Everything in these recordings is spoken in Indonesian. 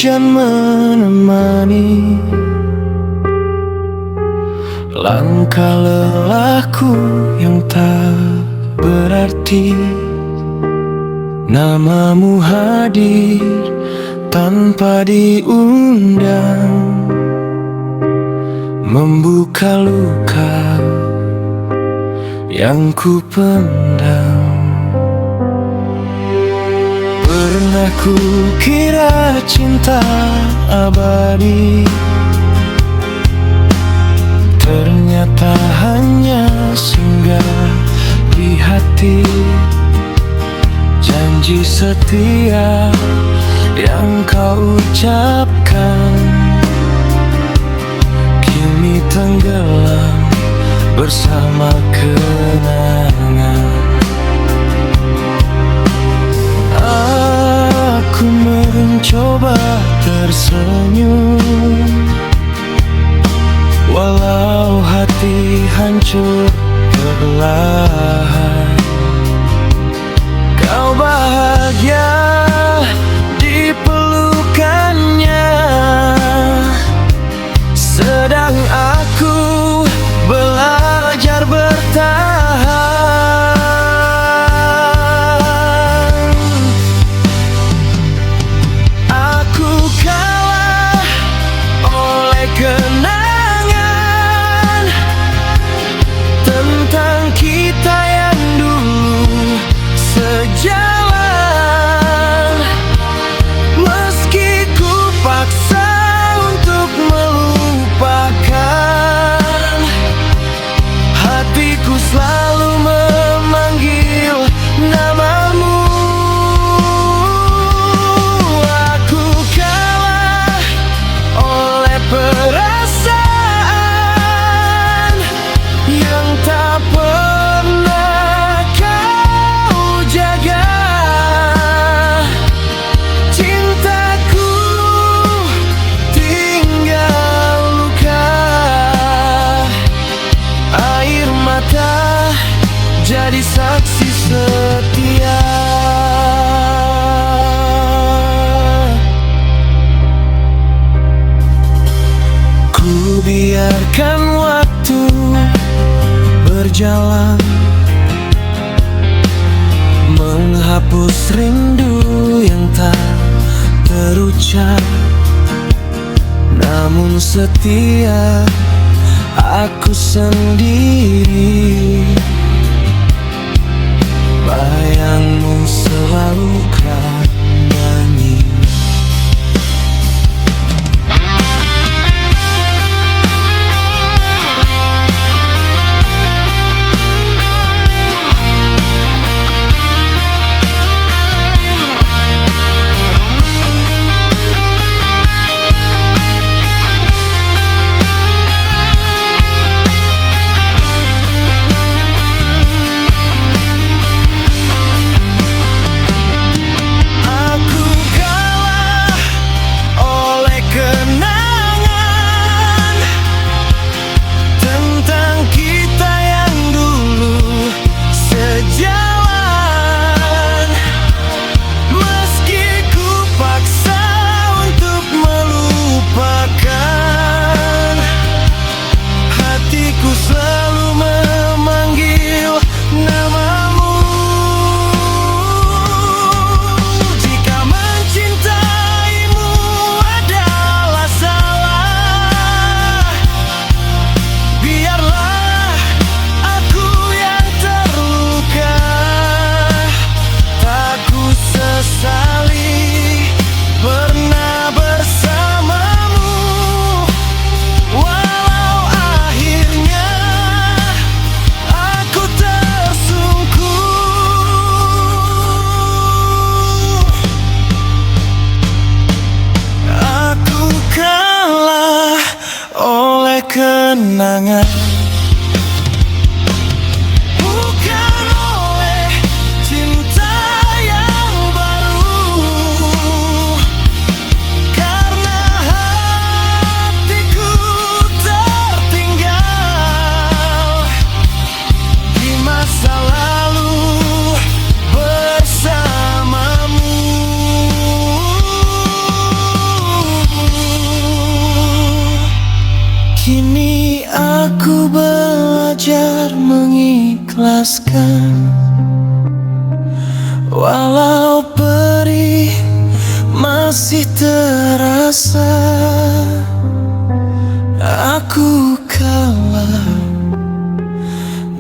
hujan menemani langkah lelahku yang tak berarti. Namamu hadir tanpa diundang, membuka luka yang ku pendam. Pernah ku kira cinta abadi, ternyata hanya singgah di hati. Janji setia yang kau ucapkan kini tenggelam bersama kenangan. Aku mencoba tersenyum, walau hati hancur perlahan. Kau bahagia di pelukannya, sedang aku belajar bertahan. Aku kalah oleh kenangan tentang kita yang dulu sejalan. Meski ku paksa untuk melupakan, hatiku selalu memanggil namamu. Aku kalah oleh perasaan yang tak pernah kau jaga. Cintaku tinggal luka, air mata jadi saksi setia. Ku biarkan waktu berjalan, menghapus rindu yang tak terucap. Namun setia aku sendiri, bayangmu selalu kan nyanyi. Aku belajar mengikhlaskan, walau perih masih terasa. Aku kalah,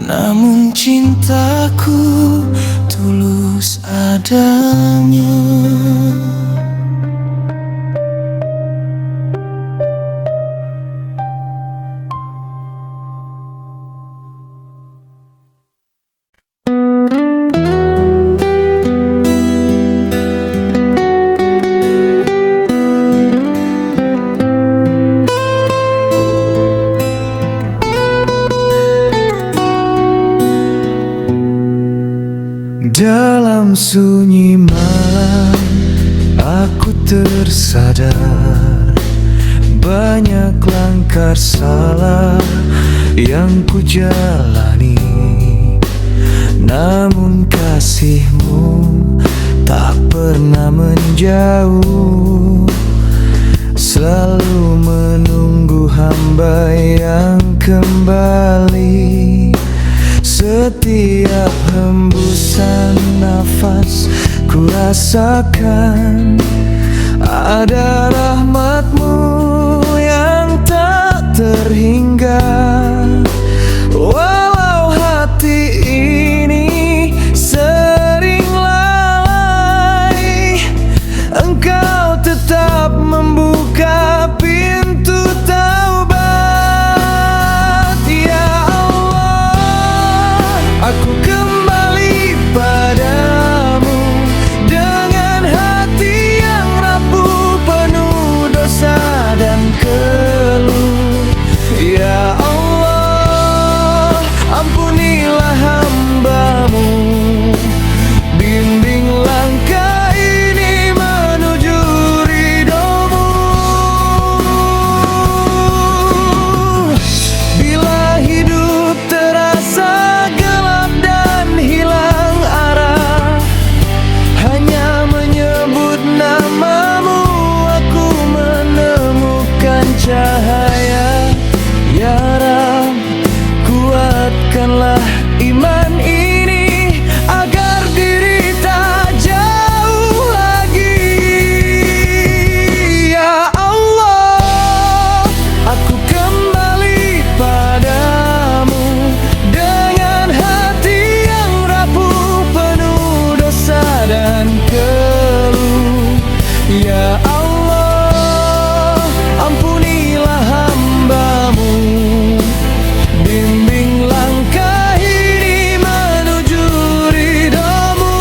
namun cintaku tulus adanya. Dalam sunyi malam aku tersadar, banyak langkah salah yang ku jalani. Namun kasihmu tak pernah menjauh, selalu menunggu hamba yang kembali. Setiap hembusan nafas ku rasakan ada rahmatmu yang tak terhingga. Walau hati ini sering lalai, Engkau tetap membuka pintu taubat. Ya Allah, aku kembali padamu dengan hati yang rapuh, penuh dosa dan keluh. Ya Allah, ampunilah hamba-Mu, bimbing langkah ini menuju ridho-Mu. Bila hidup terasa gelap dan hilang arah, hanya menyebut nama-Mu aku menemukan cahaya. Ya Rab, kuatkanlah iman ini agar diri tak jauh lagi. Ya Allah, aku kembali padamu dengan hati yang rapuh, penuh dosa dan keluh. Ya Allah, ampunilah hamba-Mu, bimbing langkah ini menuju ridho-Mu.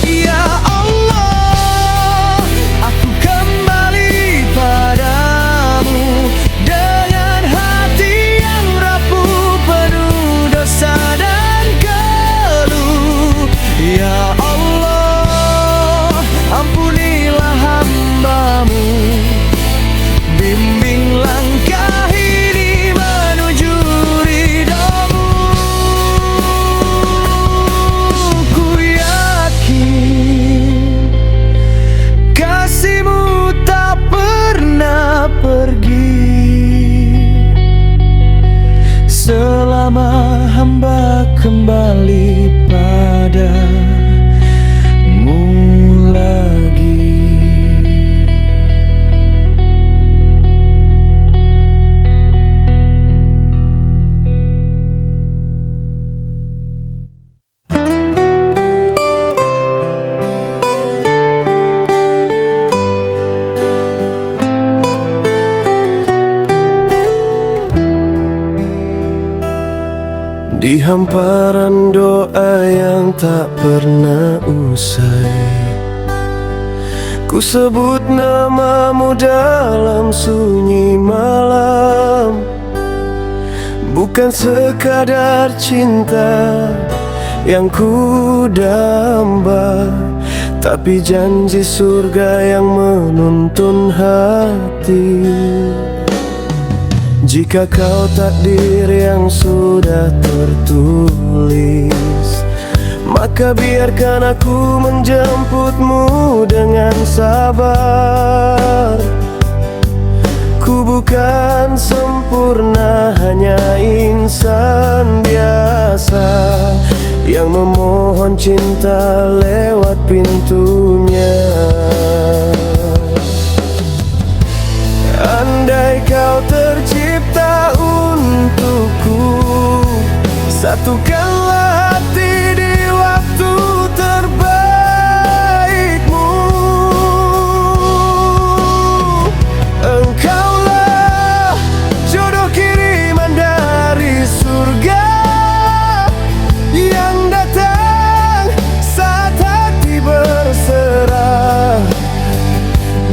Ya Allah, aku kembali padamu dengan hati yang rapuh, penuh dosa dan keluh. Ya Allah, ampunilah hamba-Mu, bimbing langkah ini menuju ridho-Mu. Ku yakin kasih-Mu tak pernah pergi selama hamba kembali padamu lagi. Di hamparan doa yang tak pernah usai, ku sebut nama-Mu dalam sunyi malam. Bukan sekadar cinta yang ku damba, tapi janji surga yang menuntun hati. Jika kau takdir yang sudah tertulis, maka biarkan aku menjemputmu dengan sabar. Ku bukan sempurna, hanya insan biasa yang memohon cinta lewat pintunya. Andai kau tercipta untukku, satukanlah hati di waktu terbaikmu. Engkaulah jodoh kiriman dari surga yang datang saat hati berserah.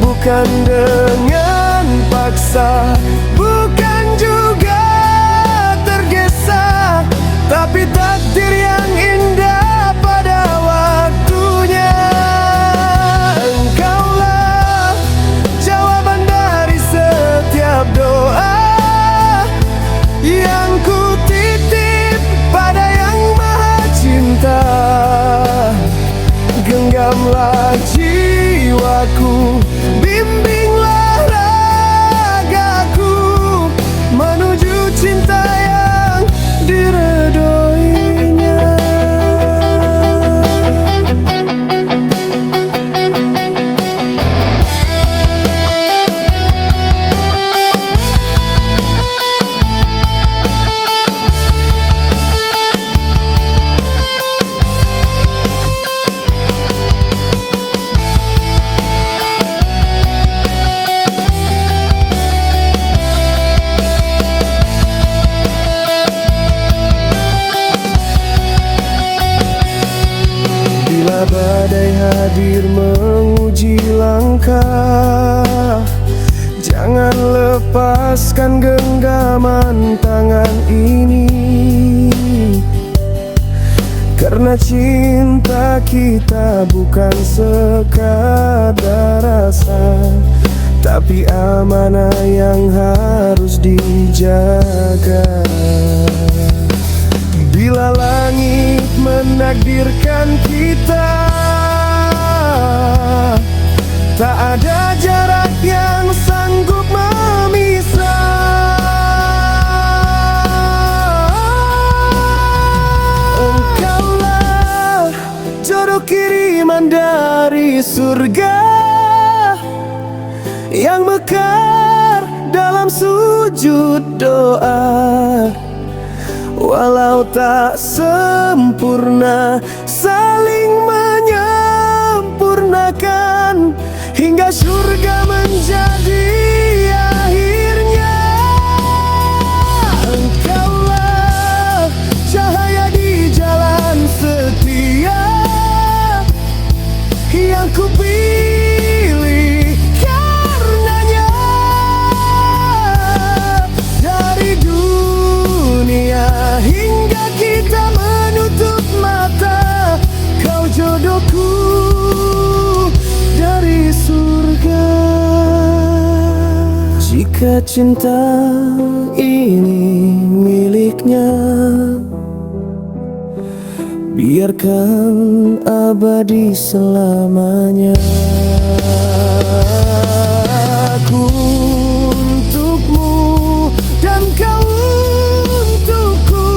Bukan dengan paksa, bukan juga tergesa, tapi takdir yang indah pada waktunya. Engkaulah jawaban dari setiap doa yang ku titip pada yang maha cinta. Genggamlah jiwaku, bimbinglah ragaku menuju cinta yang diredhoinya. Bila badai hadir menguji langkah, jangan lepaskan genggaman tangan ini. Karena cinta kita bukan sekadar rasa, tapi amanah yang harus dijaga. Bila langit menakdirkan kita, tak ada jarak yang sanggup memisah. Engkaulah jodoh kiriman dari surga yang mekar dalam sujud doa. Walau tak sempurna, saling menyempurnakan hingga surga menjadi akhirnya. Engkaulah cahaya di jalan setia yang kupilih karenanya. Dari dunia hingga kita menutup mata, kau jodohku dari surga. Jika cinta ini miliknya, biarkan abadi selamanya. Aku untukmu dan kau untukku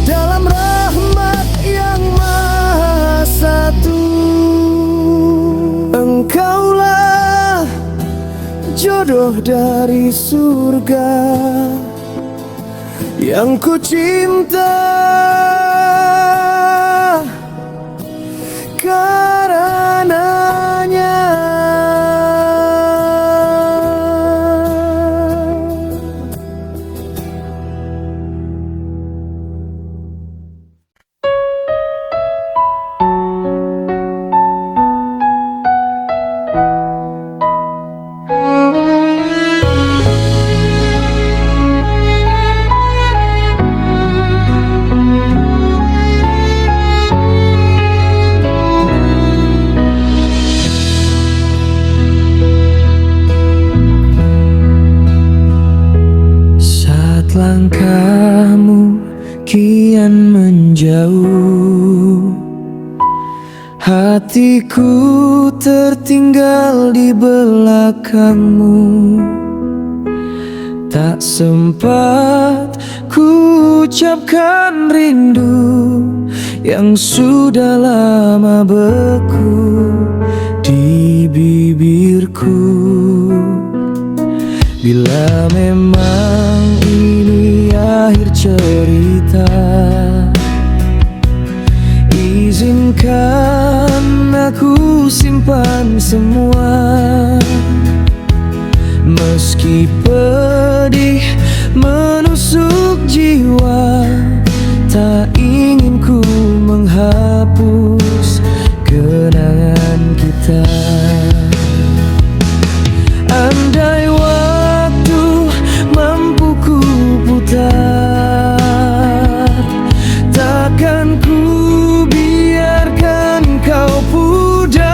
dalam rahmat yang maha satu. Engkaulah jodoh dari surga yang ku cinta karenanya. langkahmu kian menjauh, hatiku tertinggal di belakangmu. Tak sempat ku ucapkan rindu yang sudah lama beku di bibirku. Bila memang ini akhir cerita, izinkan aku simpan semua. Meski pedih menusuk jiwa, tak ingin ku menghapus kenangan kita. Andai waktu mampu ku putar, takkan ku biarkan kau pudar.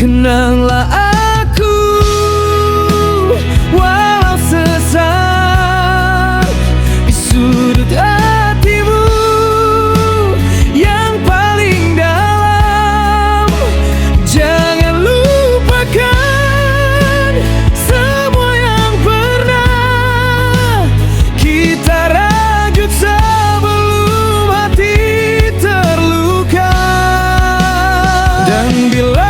Kenanglah aku, walau sesat di sudut hatimu yang paling dalam. Jangan lupakan semua yang pernah kita rajut sebelum hati terluka. Dan bila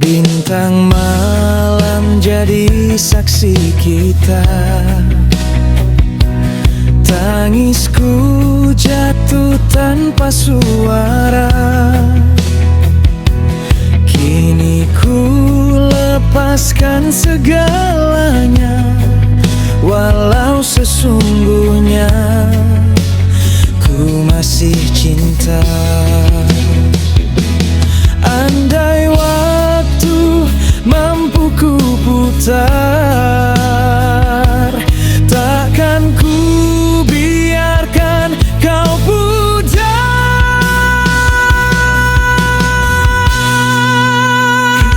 bintang malam jadi saksi kita, tangisku jatuh tanpa suara. Kini ku lepaskan segalanya, walau sesungguhnya ku masih cinta. Andai waktu mampu ku putar, takkan ku biarkan kau pudar.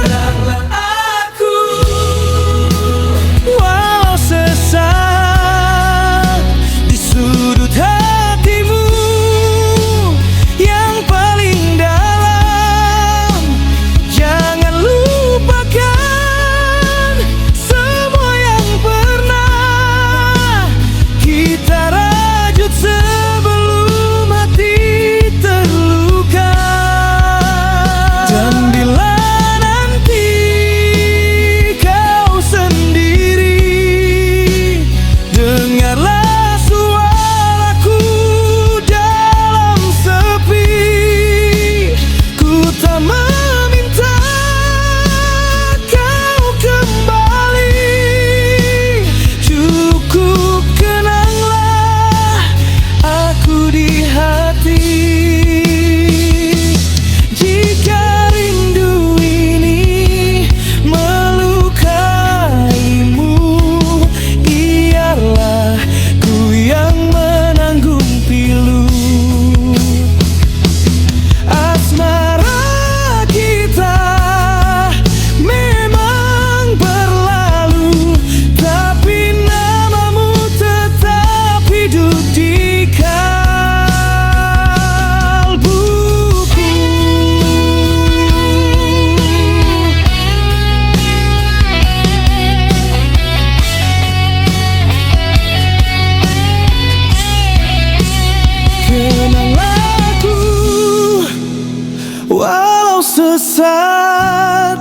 Kenanglah aku, walau sesat di sudut hatimu yang paling dalam. Jangan lupakan semua yang pernah kita rajut sebelum hati terluka. Dan bila nanti kau sendiri, dengarlah suaraku dalam sepi. Ku tak meminta kau kembali, cukup kenanglah aku di hati. Jika rindu ini melukaimu, biarlah ku yang menanggung pilu. Asmara kita memang berlalu, tapi namamu tetap hidup di kalbuku. Kenanglah aku, walau sesat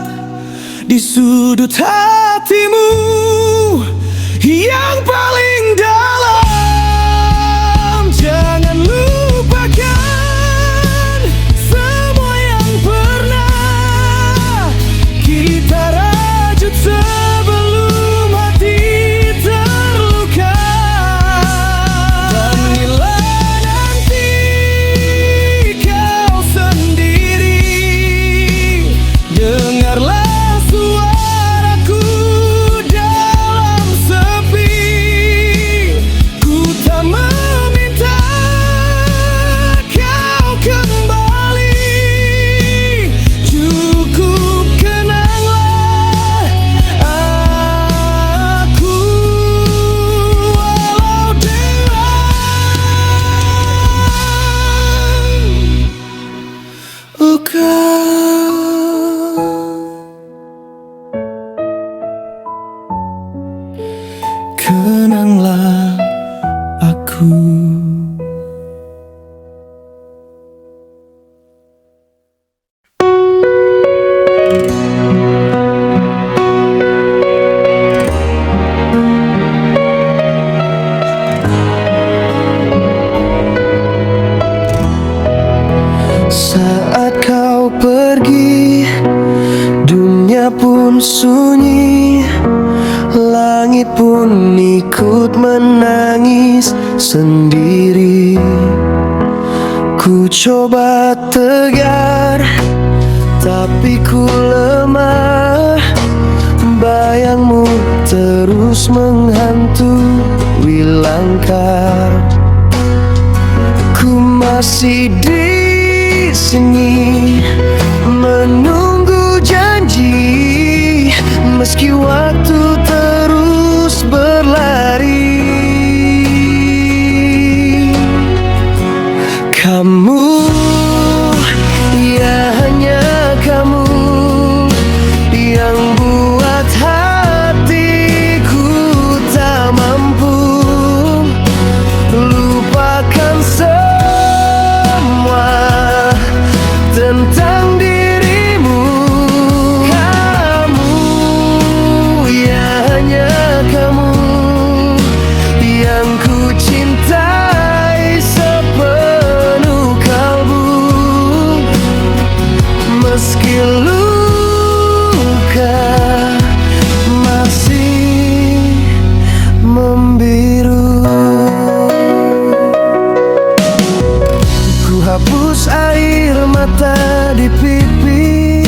di sudut hatimu yang paling dalam. Jangan lupakan semua yang pernah kita rajut sebelum hati terluka. sunyi, langit pun ikut menangis sendiri. Ku coba tegar, tapi ku lemah. Bayangmu terus menghantui langkah. Ku masih di sini menunggu janji, meski waktu terus berlari. Kamu, ya hanya kamu yang buat hatiku tak mampu lupakan semua tentang dirimu. Kamu, ya hanya kamu yang ku cintai sepenuh kalbu, meski luka masih membiru. Ku hapus air mata di pipi,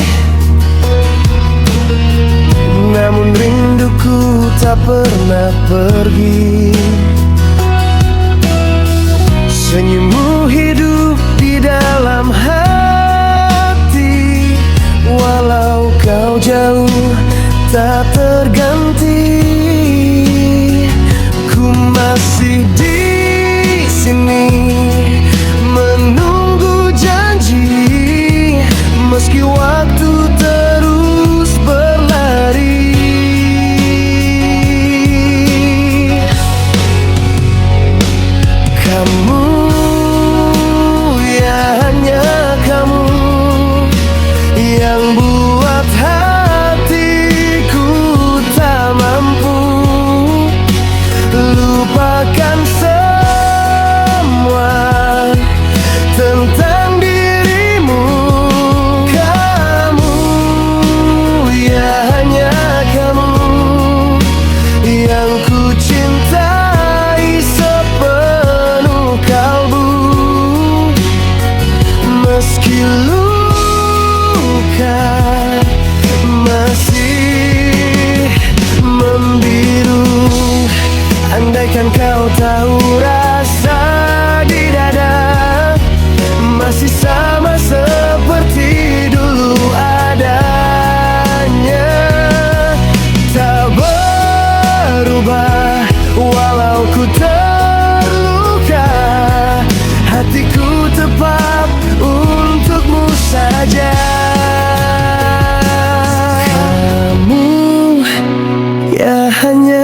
namun rinduku tak pernah pergi. Senyummu hidup di dalam hati, walau kau jauh tak terganti. Ku masih di sini menunggu janji, meski waktu terus berlari. Kamu, ya hanya kamu yang buat hatiku tak mampu lupakan semua tentang dirimu. Kamu, ya hanya kamu yang ku cintai sepenuh kalbu, meski luka masih membiru. Andaikan kau tahu rasa di dada masih sama seperti dulu adanya, tak berubah walau ku terluka. Hatiku tepat untukmu saja. Kamu, ya hanya